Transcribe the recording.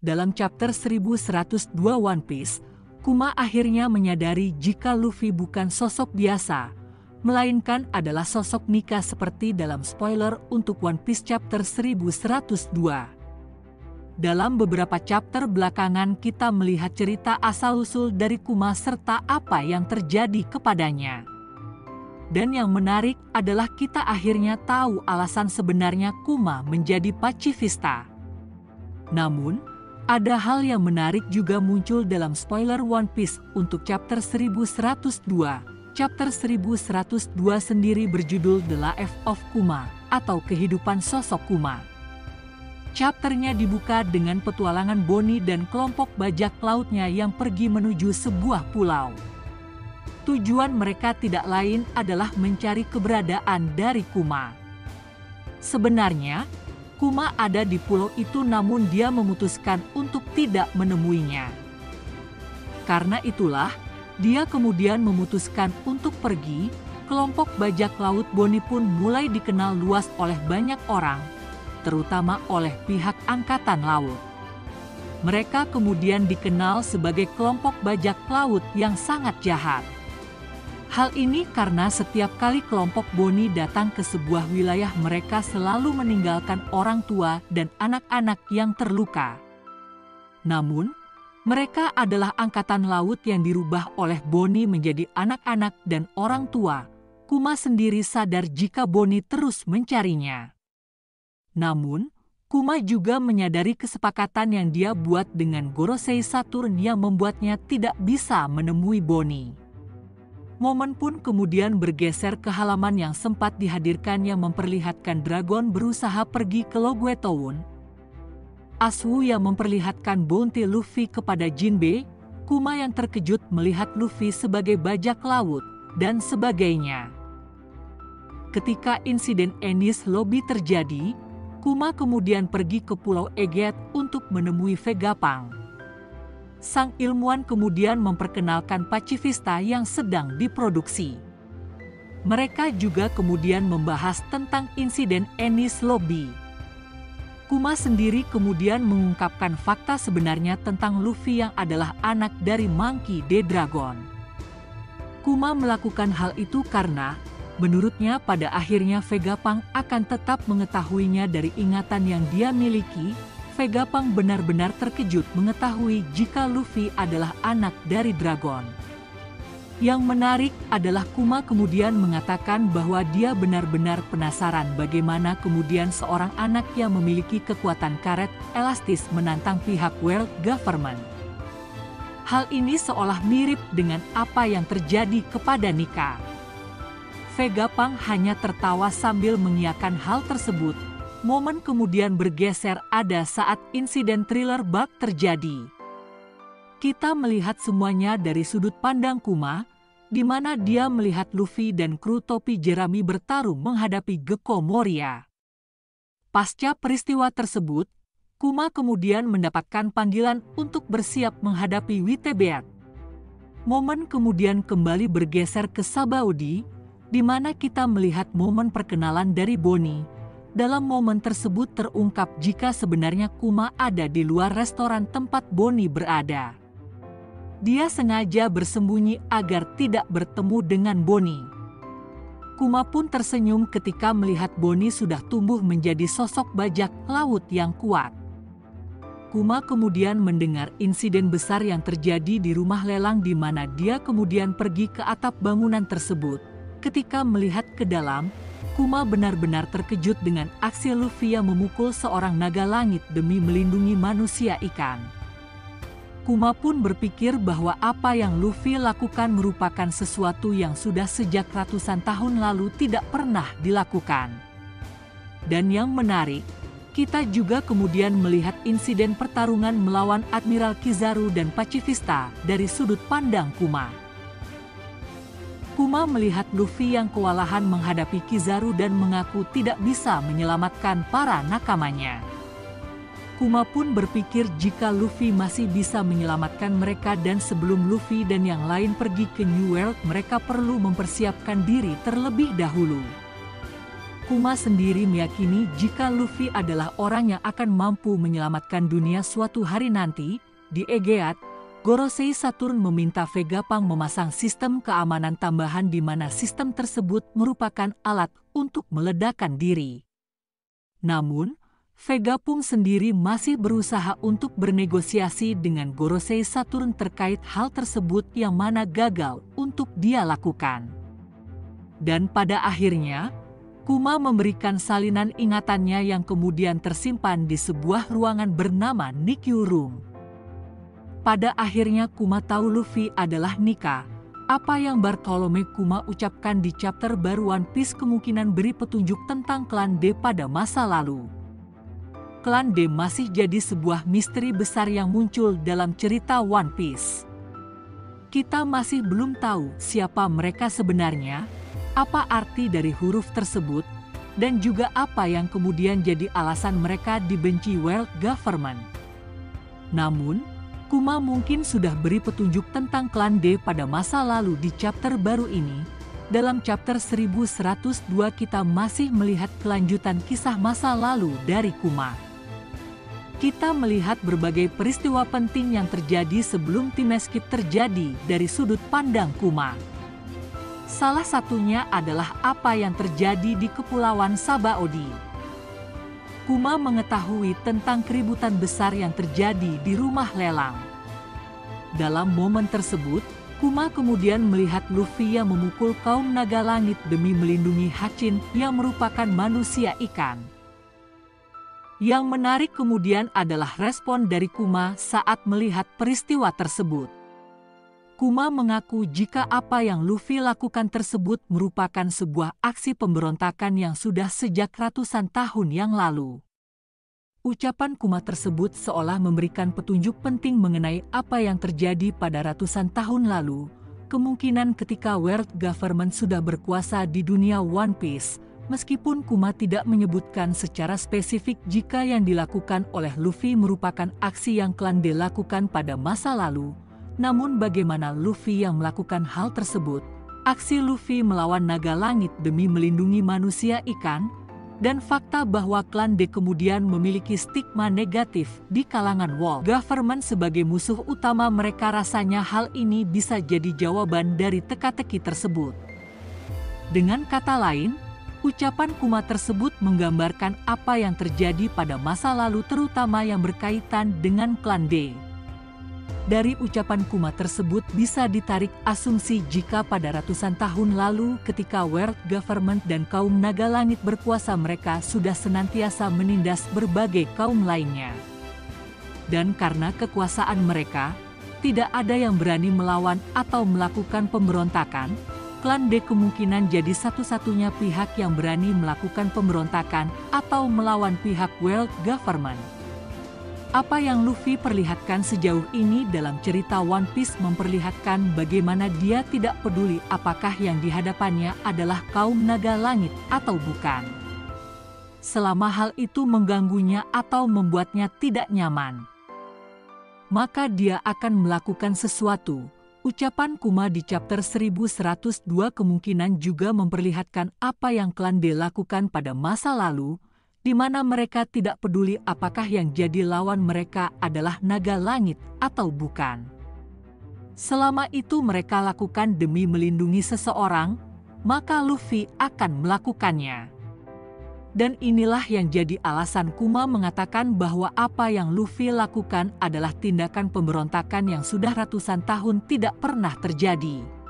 Dalam chapter 1102 One Piece, Kuma akhirnya menyadari jika Luffy bukan sosok biasa, melainkan adalah sosok Nika seperti dalam spoiler untuk One Piece chapter 1102. Dalam beberapa chapter belakangan kita melihat cerita asal-usul dari Kuma serta apa yang terjadi kepadanya. Dan yang menarik adalah kita akhirnya tahu alasan sebenarnya Kuma menjadi pacifista. Namun, ada hal yang menarik juga muncul dalam spoiler One Piece untuk chapter 1102. Chapter 1102 sendiri berjudul The Life of Kuma atau kehidupan sosok Kuma. Chapternya dibuka dengan petualangan Bonnie dan kelompok bajak lautnya yang pergi menuju sebuah pulau. Tujuan mereka tidak lain adalah mencari keberadaan dari Kuma. Sebenarnya, Kuma ada di pulau itu namun dia memutuskan untuk tidak menemuinya. Karena itulah, dia kemudian memutuskan untuk pergi. Kelompok bajak laut Bonnie pun mulai dikenal luas oleh banyak orang, terutama oleh pihak angkatan laut. Mereka kemudian dikenal sebagai kelompok bajak laut yang sangat jahat. Hal ini karena setiap kali kelompok Bonnie datang ke sebuah wilayah mereka selalu meninggalkan orang tua dan anak-anak yang terluka. Namun, mereka adalah angkatan laut yang dirubah oleh Bonnie menjadi anak-anak dan orang tua. Kuma sendiri sadar jika Bonnie terus mencarinya. Namun, Kuma juga menyadari kesepakatan yang dia buat dengan Gorosei Saturn yang membuatnya tidak bisa menemui Bonnie. Momen pun kemudian bergeser ke halaman yang sempat dihadirkan yang memperlihatkan Dragon berusaha pergi ke Logwe Town. Aswu yang memperlihatkan bounty Luffy kepada Jinbe, Kuma yang terkejut melihat Luffy sebagai bajak laut, dan sebagainya. Ketika insiden Enies Lobby terjadi, Kuma kemudian pergi ke Pulau Eget untuk menemui Vegapunk. Sang ilmuwan kemudian memperkenalkan pacifista yang sedang diproduksi. Mereka juga kemudian membahas tentang insiden Enies Lobby. Kuma sendiri kemudian mengungkapkan fakta sebenarnya tentang Luffy yang adalah anak dari Monkey D. Dragon. Kuma melakukan hal itu karena, menurutnya pada akhirnya Vegapunk akan tetap mengetahuinya dari ingatan yang dia miliki. Vegapunk benar-benar terkejut mengetahui jika Luffy adalah anak dari Dragon. Yang menarik adalah Kuma kemudian mengatakan bahwa dia benar-benar penasaran bagaimana kemudian seorang anak yang memiliki kekuatan karet elastis menantang pihak World Government. Hal ini seolah mirip dengan apa yang terjadi kepada Nika. Vegapunk hanya tertawa sambil mengiyakan hal tersebut. Momen kemudian bergeser ada saat insiden thriller bug terjadi. Kita melihat semuanya dari sudut pandang Kuma, di mana dia melihat Luffy dan kru topi jerami bertarung menghadapi Gekko Moria. Pasca peristiwa tersebut, Kuma kemudian mendapatkan panggilan untuk bersiap menghadapi Witebeat. Momen kemudian kembali bergeser ke Sabaody, di mana kita melihat momen perkenalan dari Bonnie. Dalam momen tersebut terungkap jika sebenarnya Kuma ada di luar restoran tempat Bonnie berada. Dia sengaja bersembunyi agar tidak bertemu dengan Bonnie. Kuma pun tersenyum ketika melihat Bonnie sudah tumbuh menjadi sosok bajak laut yang kuat. Kuma kemudian mendengar insiden besar yang terjadi di rumah lelang di mana dia kemudian pergi ke atap bangunan tersebut. Ketika melihat ke dalam, Kuma benar-benar terkejut dengan aksi Luffy yang memukul seorang naga langit demi melindungi manusia ikan. Kuma pun berpikir bahwa apa yang Luffy lakukan merupakan sesuatu yang sudah sejak ratusan tahun lalu tidak pernah dilakukan. Dan yang menarik, kita juga kemudian melihat insiden pertarungan melawan Admiral Kizaru dan pacifista dari sudut pandang Kuma. Kuma melihat Luffy yang kewalahan menghadapi Kizaru dan mengaku tidak bisa menyelamatkan para nakamanya. Kuma pun berpikir jika Luffy masih bisa menyelamatkan mereka dan sebelum Luffy dan yang lain pergi ke New World mereka perlu mempersiapkan diri terlebih dahulu. Kuma sendiri meyakini jika Luffy adalah orang yang akan mampu menyelamatkan dunia suatu hari nanti. Di Egeat, Gorosei Saturn meminta Vegapunk memasang sistem keamanan tambahan di mana sistem tersebut merupakan alat untuk meledakkan diri. Namun, Vegapunk sendiri masih berusaha untuk bernegosiasi dengan Gorosei Saturn terkait hal tersebut yang mana gagal untuk dia lakukan. Dan pada akhirnya, Kuma memberikan salinan ingatannya yang kemudian tersimpan di sebuah ruangan bernama Nikyu Room. Pada akhirnya Kuma tahu Luffy adalah Nika. Apa yang Bartolome Kuma ucapkan di chapter baru One Piece kemungkinan beri petunjuk tentang klan D pada masa lalu. Klan D masih jadi sebuah misteri besar yang muncul dalam cerita One Piece. Kita masih belum tahu siapa mereka sebenarnya, apa arti dari huruf tersebut, dan juga apa yang kemudian jadi alasan mereka dibenci World Government. Namun, Kuma mungkin sudah beri petunjuk tentang klan D pada masa lalu di chapter baru ini. Dalam chapter 1102 kita masih melihat kelanjutan kisah masa lalu dari Kuma. Kita melihat berbagai peristiwa penting yang terjadi sebelum Time Skip terjadi dari sudut pandang Kuma. Salah satunya adalah apa yang terjadi di Kepulauan Sabaody. Kuma mengetahui tentang keributan besar yang terjadi di rumah lelang. Dalam momen tersebut, Kuma kemudian melihat Luffy yang memukul kaum naga langit demi melindungi Hatchin yang merupakan manusia ikan. Yang menarik kemudian adalah respon dari Kuma saat melihat peristiwa tersebut. Kuma mengaku jika apa yang Luffy lakukan tersebut merupakan sebuah aksi pemberontakan yang sudah sejak ratusan tahun yang lalu. Ucapan Kuma tersebut seolah memberikan petunjuk penting mengenai apa yang terjadi pada ratusan tahun lalu, kemungkinan ketika World Government sudah berkuasa di dunia One Piece, meskipun Kuma tidak menyebutkan secara spesifik jika yang dilakukan oleh Luffy merupakan aksi yang klan D lakukan pada masa lalu. Namun bagaimana Luffy yang melakukan hal tersebut, aksi Luffy melawan naga langit demi melindungi manusia ikan, dan fakta bahwa klan D kemudian memiliki stigma negatif di kalangan World Government sebagai musuh utama mereka, rasanya hal ini bisa jadi jawaban dari teka-teki tersebut. Dengan kata lain, ucapan Kuma tersebut menggambarkan apa yang terjadi pada masa lalu terutama yang berkaitan dengan klan D. Dari ucapan Kuma tersebut bisa ditarik asumsi jika pada ratusan tahun lalu ketika World Government dan kaum naga langit berkuasa mereka sudah senantiasa menindas berbagai kaum lainnya. Dan karena kekuasaan mereka, tidak ada yang berani melawan atau melakukan pemberontakan, klan D kemungkinan jadi satu-satunya pihak yang berani melakukan pemberontakan atau melawan pihak World Government. Apa yang Luffy perlihatkan sejauh ini dalam cerita One Piece memperlihatkan bagaimana dia tidak peduli apakah yang dihadapannya adalah kaum naga langit atau bukan. Selama hal itu mengganggunya atau membuatnya tidak nyaman, maka dia akan melakukan sesuatu. Ucapan Kuma di chapter 1102 kemungkinan juga memperlihatkan apa yang klan D lakukan pada masa lalu, di mana mereka tidak peduli apakah yang jadi lawan mereka adalah naga langit atau bukan. Selama itu mereka lakukan demi melindungi seseorang, maka Luffy akan melakukannya. Dan inilah yang jadi alasan Kuma mengatakan bahwa apa yang Luffy lakukan adalah tindakan pemberontakan yang sudah ratusan tahun tidak pernah terjadi.